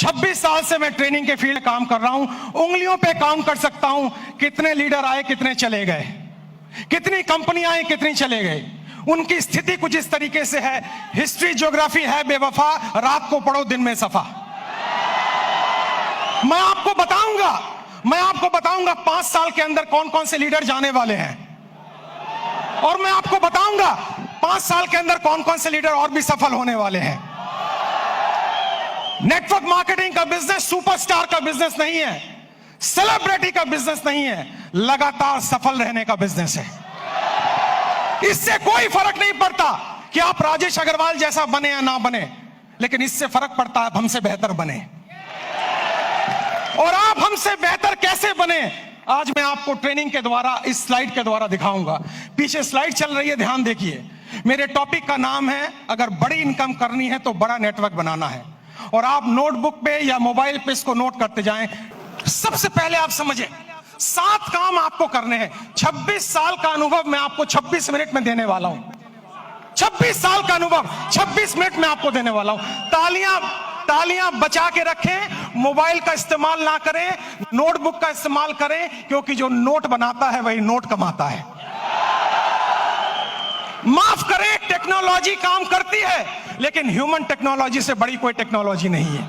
26 साल से मैं ट्रेनिंग के फील्ड में काम कर रहा हूं, उंगलियों पे काम कर सकता हूं कितने लीडर आए, कितने चले गए, कितनी कंपनियां आई, कितनी चले गए। उनकी स्थिति कुछ इस तरीके से है, हिस्ट्री ज्योग्राफी है बेवफा, रात को पढ़ो दिन में सफा। मैं आपको बताऊंगा 5 साल के अंदर कौन कौन से लीडर जाने वाले हैं, और मैं आपको बताऊंगा 5 साल के अंदर कौन कौन से लीडर और भी सफल होने वाले हैं। नेटवर्क मार्केटिंग का बिजनेस सुपरस्टार का बिजनेस नहीं है, सेलिब्रिटी का बिजनेस नहीं है, लगातार सफल रहने का बिजनेस है। इससे कोई फर्क नहीं पड़ता कि आप राजेश अग्रवाल जैसा बने या ना बने, लेकिन इससे फर्क पड़ता है आप हमसे बेहतर बने। और आप हमसे बेहतर कैसे बने, आज मैं आपको ट्रेनिंग के द्वारा, इस स्लाइड के द्वारा दिखाऊंगा। पीछे स्लाइड चल रही है, ध्यान देखिए। मेरे टॉपिक का नाम है, अगर बड़ी इनकम करनी है तो बड़ा नेटवर्क बनाना है। और आप नोटबुक पे या मोबाइल पे इसको नोट करते जाएं। सबसे पहले आप समझें, 7 काम आपको करने हैं। 26 साल का अनुभव मैं आपको 26 मिनट में देने वाला हूं। 26 साल का अनुभव 26 मिनट में आपको देने वाला हूं। तालियां बचा के रखें, मोबाइल का इस्तेमाल ना करें, नोटबुक का इस्तेमाल करें, क्योंकि जो नोट बनाता है वही नोट कमाता है। माफ करें, टेक्नोलॉजी काम करती है, लेकिन ह्यूमन टेक्नोलॉजी से बड़ी कोई टेक्नोलॉजी नहीं है।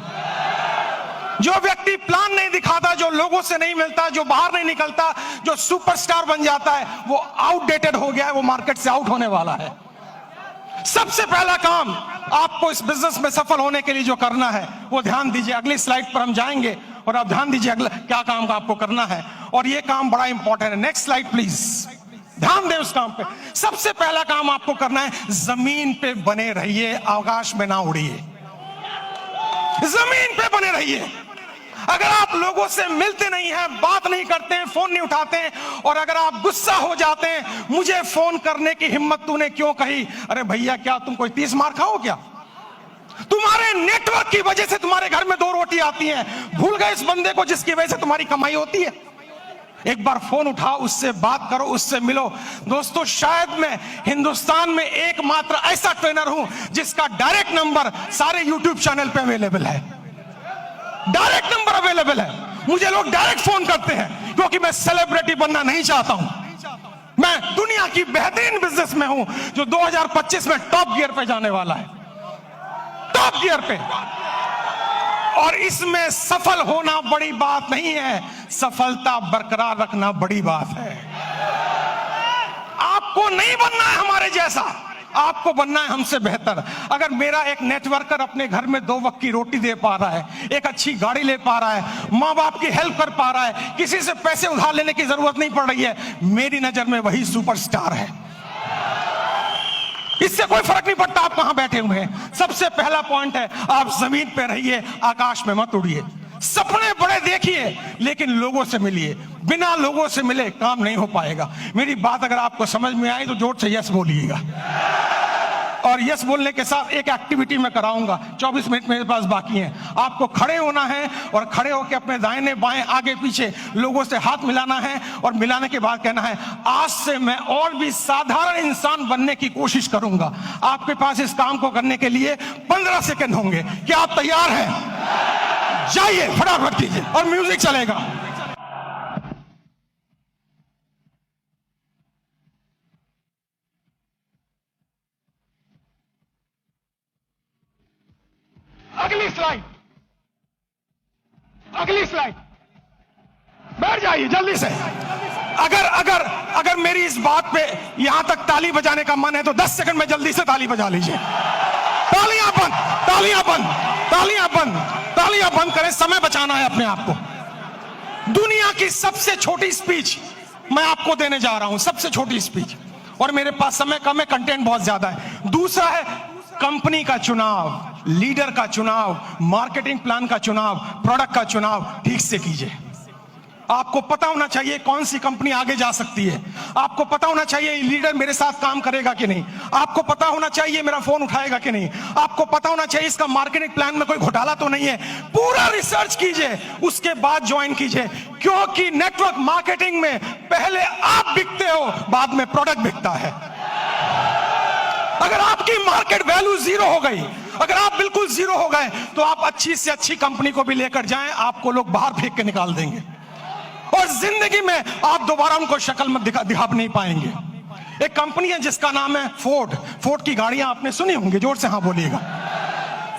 जो व्यक्ति प्लान नहीं दिखाता, जो लोगों से नहीं मिलता, जो बाहर नहीं निकलता, जो सुपरस्टार बन जाता है, वो आउटडेटेड हो गया है, वो मार्केट से आउट होने वाला है। सबसे पहला काम आपको इस बिजनेस में सफल होने के लिए जो करना है वो ध्यान दीजिए। अगली स्लाइड पर हम जाएंगे और आप ध्यान दीजिए अगला क्या काम का आपको करना है, और ये काम बड़ा इंपॉर्टेंट है। नेक्स्ट स्लाइड प्लीज, ध्यान दें उस काम पे। सबसे पहला काम आपको करना है, जमीन पे बने रहिए, आकाश में ना उड़िए। जमीन पे बने रहिए। अगर आप लोगों से मिलते नहीं हैं, बात नहीं करते हैं, फोन नहीं उठाते हैं, और अगर आप गुस्सा हो जाते हैं, मुझे फोन करने की हिम्मत तूने क्यों कही, अरे भैया क्या तुम कोई 30 मार खाओ क्या? तुम्हारे नेटवर्क की वजह से तुम्हारे घर में 2 रोटी आती हैं। भूल गए इस बंदे को जिसकी वजह से तुम्हारी कमाई होती है? एक बार फोन उठाओ, उससे बात करो, उससे मिलो। दोस्तों, शायद मैं हिंदुस्तान में एकमात्र ऐसा ट्रेनर हूं जिसका डायरेक्ट नंबर सारे यूट्यूब चैनल पे अवेलेबल है। डायरेक्ट नंबर अवेलेबल है, मुझे लोग डायरेक्ट फोन करते हैं, क्योंकि मैं सेलिब्रिटी बनना नहीं चाहता हूं। मैं दुनिया की बेहतरीन बिजनेस में हूं जो 2025 में टॉप गियर पे जाने वाला है, टॉप गियर पे। और इसमें सफल होना बड़ी बात नहीं है, सफलता बरकरार रखना बड़ी बात है। आपको नहीं बनना है हमारे जैसा, आपको बनना है हमसे बेहतर। अगर मेरा एक नेटवर्कर अपने घर में 2 वक्त की रोटी दे पा रहा है, एक अच्छी गाड़ी ले पा रहा है, माँ बाप की हेल्प कर पा रहा है, किसी से पैसे उधार लेने की जरूरत नहीं पड़ रही है, मेरी नजर में वही सुपरस्टार है। इससे कोई फर्क नहीं पड़ता आप कहां बैठे हुए हैं। सबसे पहला पॉइंट है, आप जमीन पे रहिए, आकाश में मत उड़िए। सपने बड़े देखिए, लेकिन लोगों से मिलिए। बिना लोगों से मिले काम नहीं हो पाएगा। मेरी बात अगर आपको समझ में आई तो जोर से यस बोलिएगा। और यस बोलने के साथ एक एक्टिविटी मैं कराऊंगा। 24 मिनट मेरे पास बाकी हैं। आपको खड़े होना है और खड़े होकर अपने दाहिने बाएं आगे पीछे लोगों से हाथ मिलाना है, और मिलाने के बाद कहना है, आज से मैं और भी साधारण इंसान बनने की कोशिश करूंगा। आपके पास इस काम को करने के लिए 15 सेकंड होंगे। क्या आप तैयार हैं? जाइए, फटाफट कीजिए, और म्यूजिक चलेगा। अगली स्लाइड, बैठ जाइए जल्दी से। अगर मेरी इस बात पे यहां तक ताली बजाने का मन है तो 10 सेकंड में जल्दी से ताली बजा लीजिए। तालियां बंद, तालियां बंद, तालियां बंद, तालियां बंद करें, समय बचाना है अपने आप को। दुनिया की सबसे छोटी स्पीच मैं आपको देने जा रहा हूं, सबसे छोटी स्पीच, और मेरे पास समय कम है, कंटेंट बहुत ज्यादा है। दूसरा है कंपनी का चुनाव, लीडर का चुनाव, मार्केटिंग प्लान का चुनाव, प्रोडक्ट का चुनाव ठीक से कीजिए। आपको पता होना चाहिए कौन सी कंपनी आगे जा सकती है। आपको पता होना चाहिए लीडर मेरे साथ काम करेगा कि नहीं। आपको पता होना चाहिए मेरा फोन उठाएगा कि नहीं। आपको पता होना चाहिए इसका मार्केटिंग प्लान में कोई घोटाला तो नहीं है। पूरा रिसर्च कीजिए, उसके बाद ज्वाइन कीजिए, क्योंकि नेटवर्क मार्केटिंग में पहले आप बिकते हो, बाद में प्रोडक्ट बिकता है। अगर आपकी मार्केट वैल्यू 0 हो गई, अगर आप बिल्कुल जीरो हो गए तो आप अच्छी से अच्छी कंपनी को भी लेकर जाएं, आपको लोग बाहर फेंक के निकाल देंगे और जिंदगी में आप दोबारा उनको शक्ल में दिखा नहीं पाएंगे। एक कंपनी है जिसका नाम है फोर्ड। फोर्ड की गाड़ियां आपने सुनी होंगी, जोर से हाँ बोलिएगा।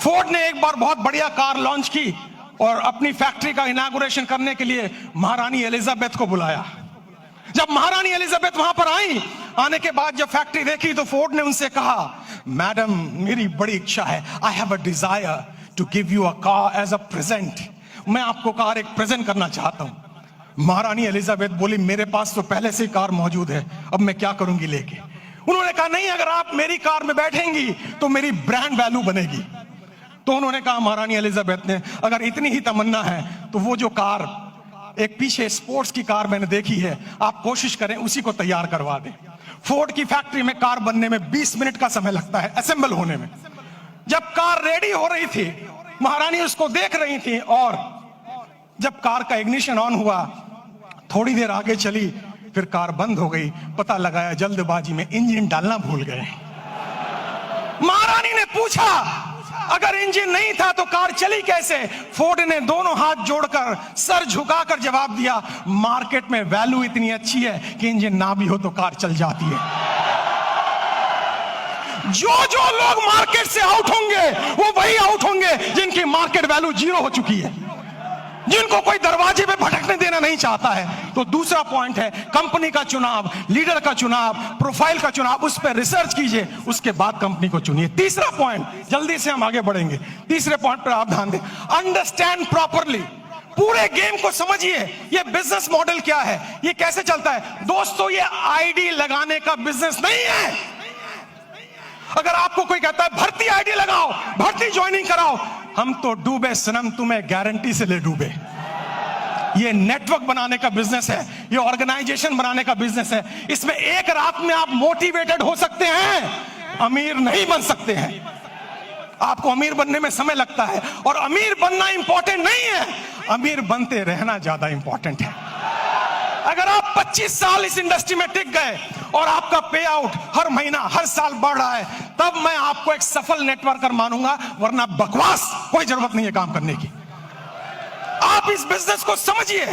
फोर्ड ने एक बार बहुत बढ़िया कार लॉन्च की और अपनी फैक्ट्री का इनॉग्रेशन करने के लिए महारानी एलिजाबेथ को बुलाया। जब महारानी एलिजाबेथ वहां पर आई, आने के बाद जब फैक्ट्री देखी तो फोर्ड ने उनसे कहा, मैडम मेरी बड़ी इच्छा है, I have a desire to give you a car as a present. मैं आपको कार एक प्रेजेंट करना चाहता हूं। महारानी एलिजाबेथ बोली, मेरे पास तो पहले से कार मौजूद है, अब मैं क्या करूंगी लेके। उन्होंने कहा, नहीं, अगर आप मेरी कार में बैठेंगी तो मेरी ब्रांड वैल्यू बनेगी। तो उन्होंने कहा, महारानी एलिजाबेथ ने, अगर इतनी ही तमन्ना है तो वो जो कार एक पीछे स्पोर्ट्स की कार मैंने देखी है, आप कोशिश करें उसी को तैयार करवा दें। फोर्ड की फैक्ट्री में कार बनने में 20 मिनट का समय लगता है, असेंबल होने में। जब कार रेडी हो रही थी, महारानी उसको देख रही थी और जब कार का इग्निशन ऑन हुआ, थोड़ी देर आगे चली, फिर कार बंद हो गई। पता लगाया जल्दबाजी में इंजन डालना भूल गए। महारानी ने पूछा, अगर इंजन नहीं था तो कार चली कैसे? फोर्ड ने दोनों हाथ जोड़कर सर झुकाकर जवाब दिया, मार्केट में वैल्यू इतनी अच्छी है कि इंजन ना भी हो तो कार चल जाती है। जो लोग मार्केट से आउट होंगे वो वही आउट होंगे जिनकी मार्केट वैल्यू जीरो हो चुकी है, जिनको कोई दरवाजे पे भटकने देना नहीं चाहता है। तो दूसरा पॉइंट है कंपनी का चुनाव, लीडर का चुनाव, प्रोफाइल का चुनाव, उस पर रिसर्च कीजिए, उसके बाद कंपनी को चुनिए। तीसरा पॉइंट, जल्दी से हम आगे बढ़ेंगे, तीसरे पॉइंट पर आप ध्यान दें, अंडरस्टैंड प्रॉपरली। पूरे गेम को समझिए, ये बिजनेस मॉडल क्या है, ये कैसे चलता है। दोस्तों, ये आईडी लगाने का बिजनेस नहीं है। अगर आपको कोई कहता है भर्ती आईडी लगाओ, भर्ती ज्वाइनिंग कराओ, हम तो डूबे सनम, तुम्हें गारंटी से ले डूबे। ये नेटवर्क बनाने का बिजनेस है, ये ऑर्गेनाइजेशन बनाने का बिजनेस है। इसमें एक रात में आप मोटिवेटेड हो सकते हैं, अमीर नहीं बन सकते हैं। आपको अमीर बनने में समय लगता है और अमीर बनना इंपॉर्टेंट नहीं है, अमीर बनते रहना ज्यादा इंपॉर्टेंट है। अगर आप 25 साल इस इंडस्ट्री में टिक गए और आपका पे आउट हर महीना हर साल बढ़ रहा है, तब मैं आपको एक सफल नेटवर्कर मानूंगा, वरना बकवास कोई जरूरत नहीं है काम करने की। आप इस बिजनेस को समझिए,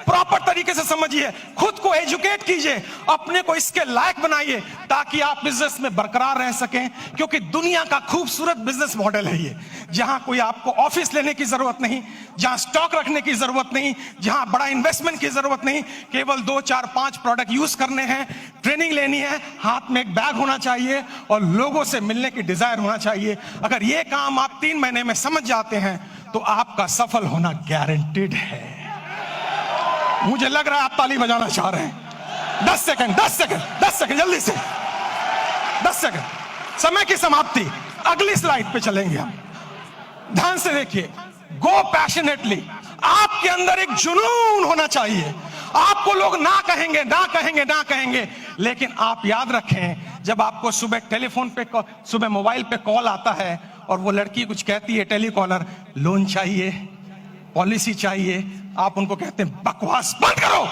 प्रॉपर तरीके से समझिए, खुद को एजुकेट कीजिए, अपने को इसके लायक बनाइए ताकि आप बिजनेस में बरकरार रह सकें। क्योंकि दुनिया का खूबसूरत बिजनेस मॉडल है ये, जहां कोई आपको ऑफिस लेने की जरूरत नहीं, जहां स्टॉक रखने की जरूरत नहीं, जहां बड़ा इन्वेस्टमेंट की जरूरत नहीं, केवल 2, 4, 5 प्रोडक्ट यूज करने हैं, ट्रेनिंग लेनी है, हाथ में एक बैग होना चाहिए और लोगों से मिलने की डिजायर होना चाहिए। अगर ये काम आप 3 महीने में समझ जाते हैं तो आपका सफल होना गारंटेड है। मुझे लग रहा है आप ताली बजाना चाह रहे हैं। 10 सेकंड जल्दी से, 10 सेकंड, समय की समाप्ति। अगली स्लाइड पे चलेंगे हम। ध्यान से देखिए, गो पैशनेटली। आपके अंदर एक जुनून होना चाहिए। आपको लोग ना कहेंगे, लेकिन आप याद रखें, जब आपको सुबह टेलीफोन पे, सुबह मोबाइल पे कॉल आता है और वो लड़की कुछ कहती है, टेलीकॉलर, लोन चाहिए, पॉलिसी चाहिए, आप उनको कहते हैं बकवास बंद करो,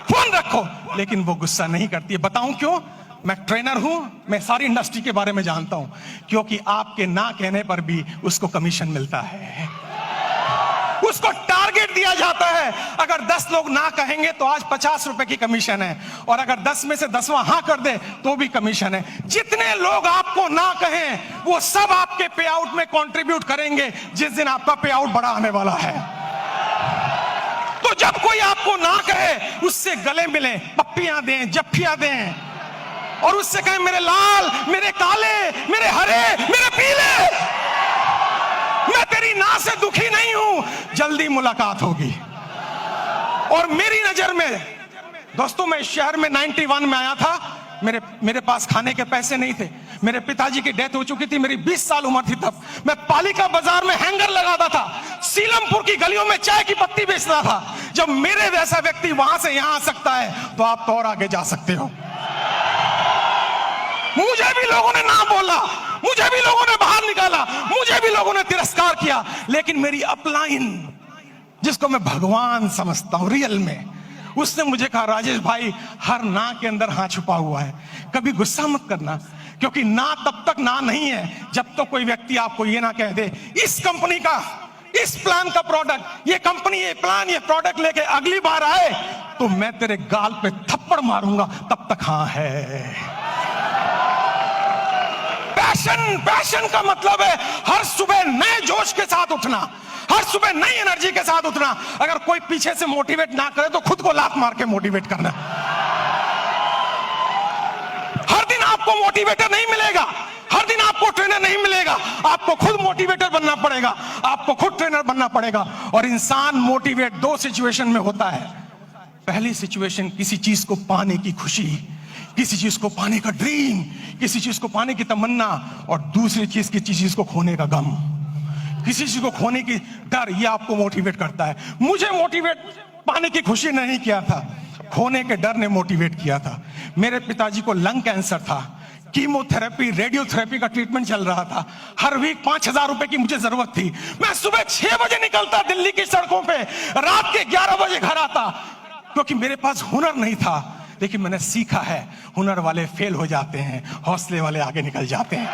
फोन रखो, लेकिन वो गुस्सा नहीं करती है। बताऊं क्यों? मैं ट्रेनर हूं, मैं सारी इंडस्ट्री के बारे में जानता हूं। क्योंकि आपके ना कहने पर भी उसको कमीशन मिलता है, उसको टारगेट दिया जाता है। अगर 10 लोग ना कहेंगे तो आज 50 रुपए की कमीशन है, और अगर 10 में से 10वां हाँ कर दे तो भी कमीशन है। जितने लोग आपको ना कहें वो सब आपके पे आउट में कंट्रीब्यूट करेंगे जिस दिन आपका पे आउट बड़ा आने वाला है। तो जब कोई आपको ना कहे, उससे गले मिलें, पप्पियां दें, जफ्फियां दें और उससे कहें, मेरे लाल, मेरे काले, मेरे हरे, मेरे पीले, मैं तेरी ना से दुखी नहीं हूं, जल्दी मुलाकात होगी। और मेरी नजर में दोस्तों, मैं इस शहर में 91 में आया था, मेरे पास खाने के पैसे नहीं थे, मेरे पिताजी की डेथ हो चुकी थी, मेरी 20 साल उम्र थी तब। मैं पालिका बाजार में हैंगर लगाता था, सीलमपुर की गलियों में चाय की पत्ती बेचता था। जब मेरे जैसा व्यक्ति वहां से यहां आ सकता है तो आप तो और आगे जा सकते हो। मुझे भी लोगों ने ना बोला, मुझे भी लोगों ने बाहर निकाला, मुझे भी लोगों ने तिरस्कार किया, लेकिन मेरी अपलाइन, जिसको मैं भगवान समझता हूं रियल में, उसने मुझे कहा, राजेश भाई, हर ना के अंदर हाँ छुपा हुआ है, कभी गुस्सा मत करना, क्योंकि ना तब तक ना नहीं है जब तक कोई व्यक्ति आपको ये ना कह दे इस कंपनी का, इस प्लान का प्रोडक्ट, ये कंपनी, ये प्लान, ये प्रोडक्ट लेके अगली बार आए तो मैं तेरे गाल पे थप्पड़ मारूंगा, तब तक हाँ है। पैशन का मतलब है हर सुबह नए जोश के साथ उठना, हर सुबह नई एनर्जी के साथ उठना। अगर कोई पीछे से मोटिवेट ना करे तो खुद को लात मार के मोटिवेट करना। हर दिन आपको मोटिवेटर नहीं मिलेगा, हर दिन आपको ट्रेनर नहीं मिलेगा, आपको खुद मोटिवेटर बनना पड़ेगा, आपको खुद ट्रेनर बनना पड़ेगा। और इंसान मोटिवेट दो सिचुएशन में होता है। पहली सिचुएशन किसी चीज को पाने की खुशी, किसी चीज को पाने का ड्रीम, किसी चीज को पाने की तमन्ना, और दूसरी चीज किसी चीज को खोने का गम, किसी चीज को खोने की डर, ये आपको मोटिवेट करता है। मुझे मोटिवेट पाने की खुशी नहीं किया था, खोने के डर ने मोटिवेट किया था। मेरे पिताजी को लंग कैंसर था, कीमोथेरेपी, रेडियोथेरेपी का ट्रीटमेंट चल रहा था। हर वीक 5,000 रुपए की मुझे जरूरत थी। मैं सुबह 6 बजे निकलता दिल्ली की सड़कों पे, रात के 11 बजे घर आता, क्योंकि मेरे पास हुनर नहीं था। लेकिन मैंने सीखा है, हुनर वाले फेल हो जाते हैं, हौसले वाले आगे निकल जाते हैं।